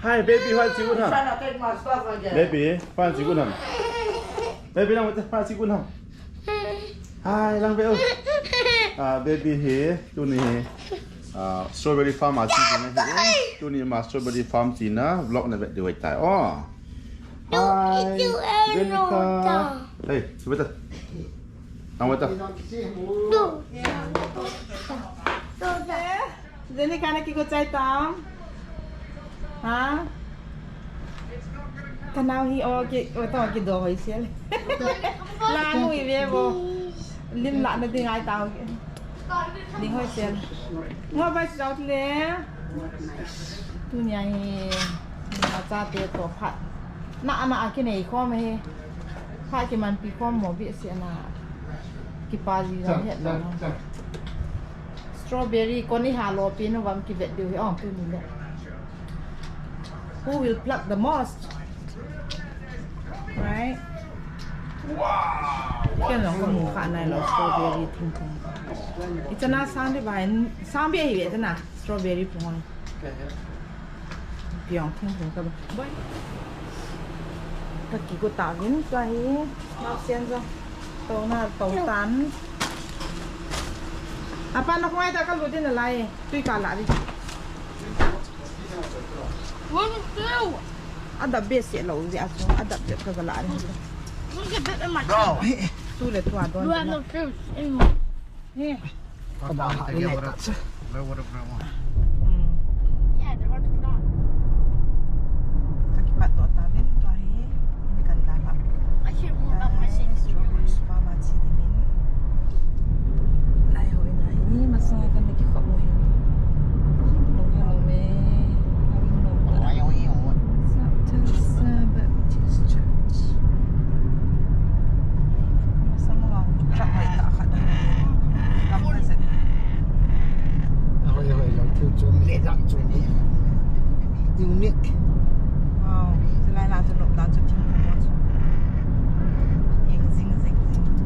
Hi baby, fancy good Try ham. not take my stuff again. Baby, fancy good ham. Baby, lang with fancy good ham. Hi, lang beo. Baby here, tu ni strawberry farm aci ni. Tu ni mas strawberry farm Cina, vlog na bet dia tai. Oh. Hi, Jenica. Hey, sebentar. Lang betul. Jenica nak ikut saya tam. Ha? Kanau hi oke, tao ki do hoi xian. La nui ve bo. Lim la na ding ai tao. Ding hoi xian. Ngo ba sao le. Tu nya hi. Na cha te to phat. Na ana a ki nei kho me he. Pha ki man pi kho mo bi si ana. Ki pa ji ra het lo. Strawberry ko ni ha lo pi no wam ki vet du hi ong tu ni le. Who will pluck the most? Right? Wow! Cái nó có mùi khả này là strawberry thùng thùng. Ít cho nó sang đi bài sang biết gì vậy thế nào? Strawberry phồng này. Biếng thùng thùng các bạn. Các kỳ của tạo đến cái nào xem ra. Tàu nào tàu tán. Apa nak mai tak kalau dia nak lain? Tui kalah đi. Ada base ya lo dia tu ada dia kagalaan. Look at that in my Bro, tu le tu adon. You have no fruits anymore. He. Yeah, they're hard to put on. Taki pat tu taben tu ai ini kan dalam. I hear more about my savings strawberries. Pharmacy di min. Lai hoi na ini masa kan lagi kau mo hin. Long yang me. Baptist Church. Masa mo chắc phải tak khát. Kamu rasa? unique. Wow, selain nak tunjuk dan cuci muka. Yang zing zing zing.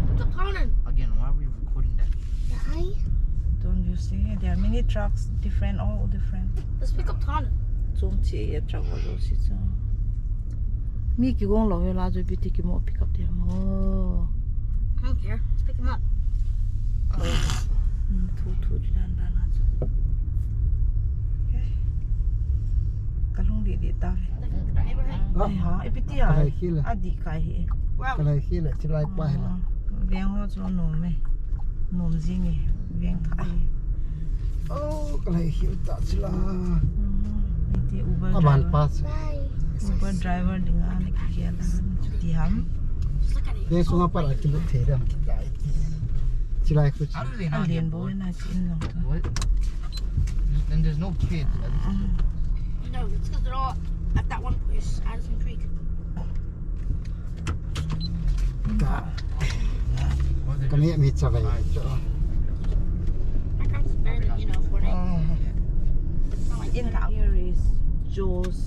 What's up, Conan? Again, why are we recording that? Hi. Don't you see? There are many trucks, different, all different. Let's pick up Conan. Zum chỉ truck vào đâu xí chứ? Mi kêu con lò la rồi bị tiki mo pick up them. Oh. I don't care. Let's pick him up. Thu dan dan aja. Okay. Kalung di tahu. Ha, ipiti ya. Adik kai. Cái này khi lại chỉ lại quay là Vieng ho cho nôm me. Nôm gì nè, vieng khai. cái này khi ta chỉ là Iti Uber aban driver. pass Uber driver dengan kia lah. Cuti ham. Just look at it. cái số ngapa lại cái lúc thế đó chỉ lại cứ How do they not Alien get boy bored? na chin long tu. What? And there's no kids. No, it's because they're all at that one place, Addison Creek. cả Or they're cái này mình sẽ về My house is better than, Fortnite. It's not like In here is Joe's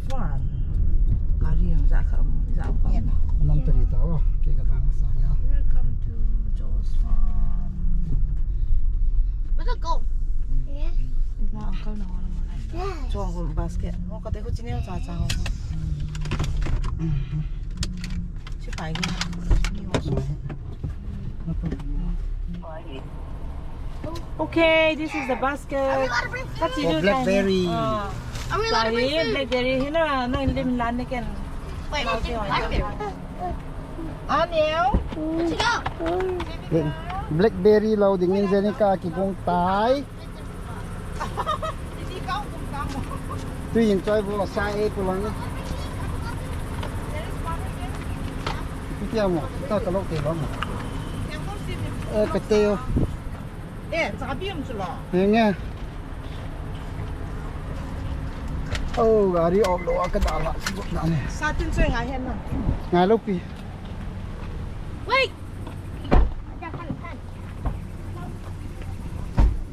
farm. Karim za kham za kham. năm tới tao cái đang sang nha Welcome to Joe's farm. Where's it go? Iba uncle na wala mo like. Chuang ko basket. Mo ka te ko chineo cha cha ho. Chi pai gi. Okay, this is the basket. That's you do blackberry Are we allowed to bring food? Blackberry hina no lim lan ne ken. Wait, what's it? Blackberry. Aniel. Where'd you go? blackberry loading in Jenica ki kong tai Hindi ka kung kamo. tuy nhiên chơi vô sai e của lần cái tiêu mà tao cái lốc tiền đó mà cái tiêu Eh, sabi mo sila. nghe nghe oh gari op lo cái đảo lại này Sa atin so nga hen na. ngay lúc đi Wait! I got kind of pen.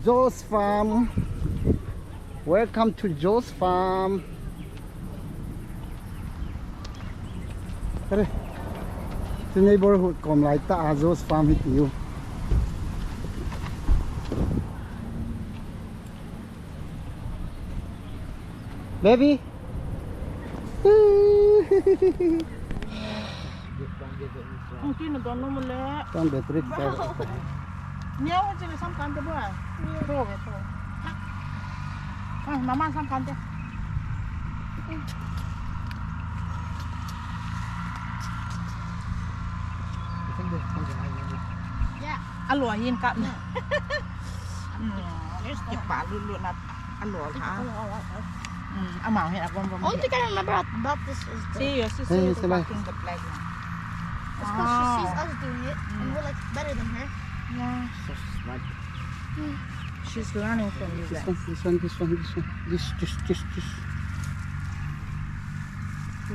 Joe's Farm. Welcome to Joe's Farm. Đây. The neighborhood kom lại ta Joe's Farm hit you. Baby. Mungkin nonton lo mulai. Con battery ka. Nyawa sini samkan tu buat. Pro betul. Mama samkan tu. Alo yin kat. Cepat dulu nak alo ha. Amau he apa apa. Only thing I remember about this is the Serious, Hey, serious. sila. Fucking the playground. it's because she sees us doing it and we're like better than her. Yeah. She's learning from you guys. This one. This.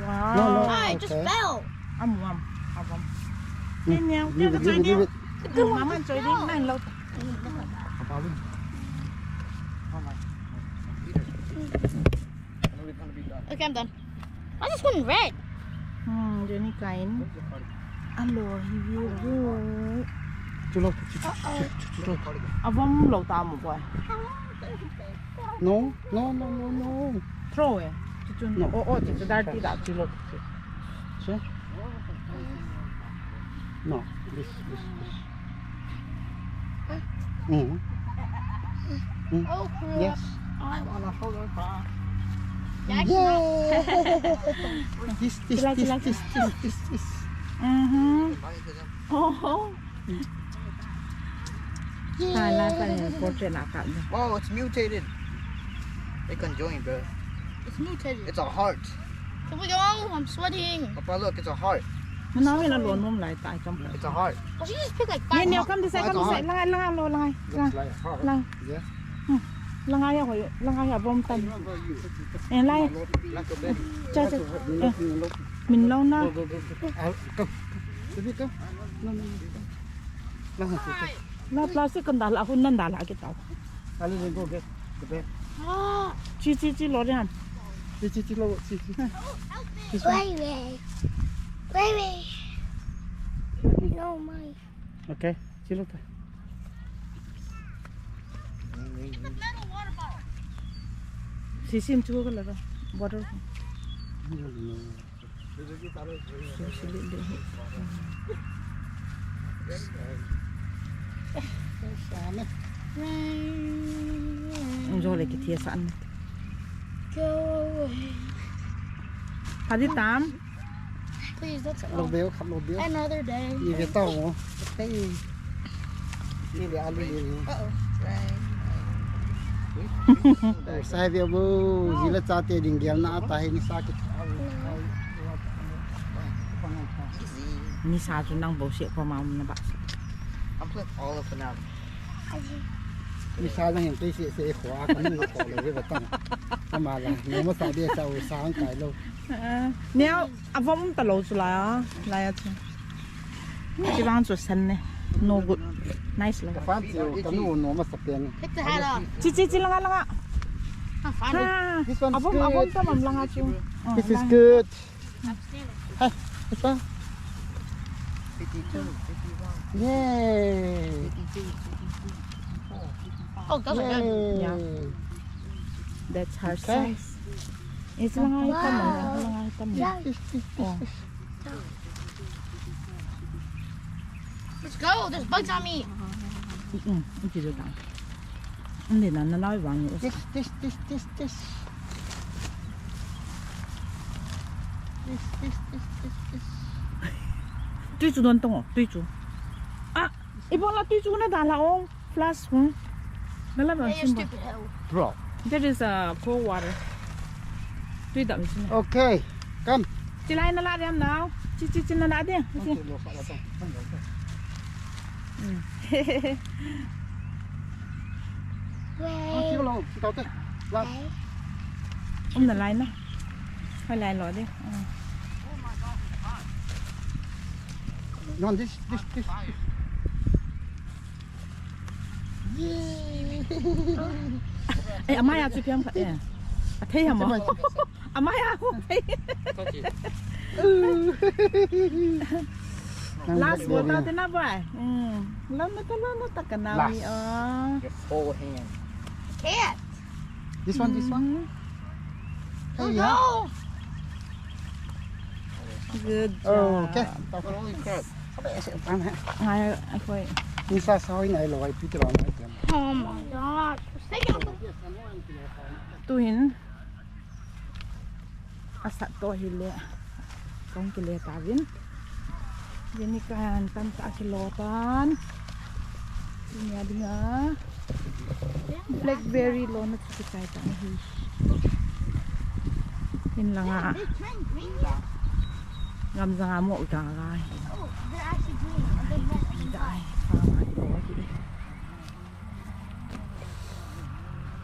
Wow. No. I just Okay. fell. Amam. Mm, Ini yang leave dia it, leave it. Itu mama coy dia main laut. Okay, I'm done. Why is this one red? Jenica ini. Alo, hiu. Chulo. Avam laut tamu boy. No. Throw eh. No. Oh, itu dari tidak cilo. See? No. This. Oh, crap. Yes. I want to hold her back. Yeah. This. Sila. Oh. Lah portrait nak kat. Oh, it's mutated. They can join, bro. It's mutated. It's a heart. Here we go. I'm sweating. Papa, look, it's a heart. Mana ni lalu nom lai tak jam. It's a heart. Well, she just picked like Ni 5 kam disai langai lo langai. Looks like a heart. Lang. Yeah. Langai ya hoy. Langai ya bom tan. Lai. Like a baby. Cha. Look. Min lo na. Go. Come. Baby, come. No. Lang. La plastic kan dah aku nan dah kita. Ali, go get the bed. Ah, Ci lo dia. Ci lo. This one. Wait. No, my. Okay. Ci lo. Metal water bottle. Sisim tu ko la water. Enjoy lagi tiasan. Go away. Hadi tam. Please, that's Lo all. beo, khắp lo beo. Another day. Như cái tàu không? Cái như là Ali. Sai beo bu, gì là cha tiền đình gel na ta hay ni sa cái. Ni sa tu nang bau siap pamam na ba. I'm putting all of it now. Ni sa là hiện cái sẽ khóa cái nó cóเลยvậy tăng. Mà là nếu mà sai beo sao sáng cái lâu. Neo avom ta lo chu la ya chu. Chỉ bằng chu san ne. No good. Nice la. Cái phát chiều cái nó mà sập tiền. Take the hat off. Ci langa. I'm fine. This one's Avom good. ta mam langa chu. This is good. I'm standing. Hey, what's that? 52, 51, Yay! 52, 54. Oh, those are good. Yeah. That's her Okay. size. It's langa itam langa itam. Oh. Let's go. There's bugs on me. Chỉ được tặng. Để nó nói vàng nữa. This. This. Tuy chú đơn tông tuy chú. À, ibang la tuy chú na dala ong flash hung. Nala ba Hey, you simba. stupid hell. Bro. That is cold water. Tuy đậm xin. Okay, come. Chị lại nó lại đi em nào. Chị nó lại đi. Ông là lại nó. Phải lại lọ đi. No, this. Ê, Amaya chụp em cả. Thấy hả mà? Amaya thấy. Last one tao thế nào vậy? Lớn nó ta cần nào đi Your full hand. Cat. This one. Yeah. Good Oh, okay. job. Holy crap. Ngay ako'y Đi xa xôi này lòi tí tròn này. Oh my gosh. We're taking tuhin asa to hile kong kile tawin Jenica yan tanta kilotan dinga dinga blackberry lo na tsikay tang hish yun lang nga gamza nga mo utangay dai pamay to hi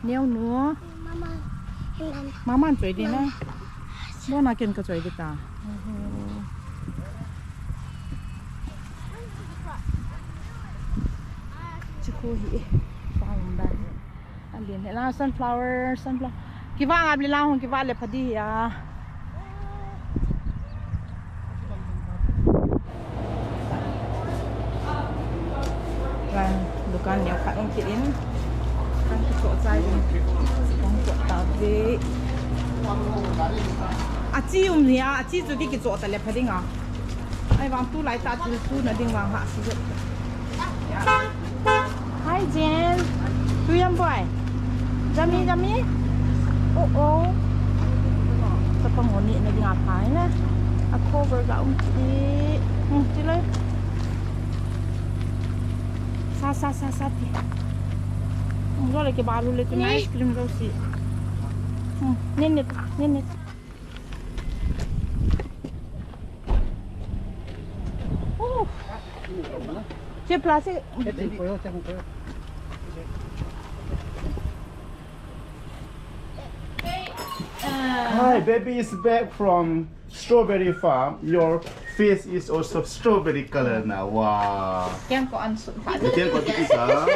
neo nuo Mama ăn đi nè. Bố nào kiên cái chơi đi ta. Chị cô hi. Bao đây. Anh liền là sunflower. Kí vang abli lang hong kí vang le phadi ya. Kan dukan niya ka ong kiin. Kan kito sai din. Tabi. Aci nia, aci tu di kita tak lepas dengar. Ai wang tu lai tak tu na ding wang hak sikit. Hi Jen. Tu yang boy. Jami. Oh. Sepengoni na ding apa na? Aku bergak umti. Cilai. Sa. Enggak lagi baru lagi ice cream rosi. Nenit. Cik plastik. Hi, baby is back from strawberry farm. Your face is also strawberry color now. Wow. Yang kau ansut. Mungkin kau bisa.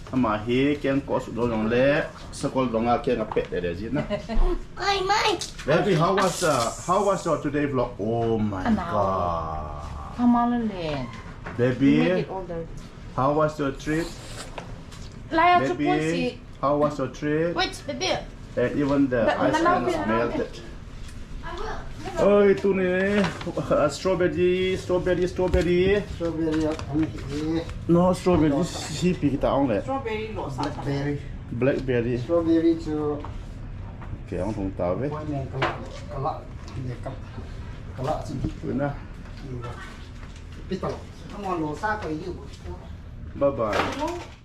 Ama he kian kau sudah orang le. Sekolah orang kian ngapet dari sini. Baby, how was your today vlog? Oh my god. Hamalin. Baby, how was your trip? Layak cepun Baby, sih. how was your trip? Wait, baby. And even the ice cream is melted. Oh, itu nih strawberry. Strawberry on here. No strawberry, hippie kita orang le. Strawberry lo sa. Blackberry. Strawberry to Okay, orang tong tahu eh. point yang kelak sini. Benar. Betul. Kamu lo sa kau itu. Bye bye.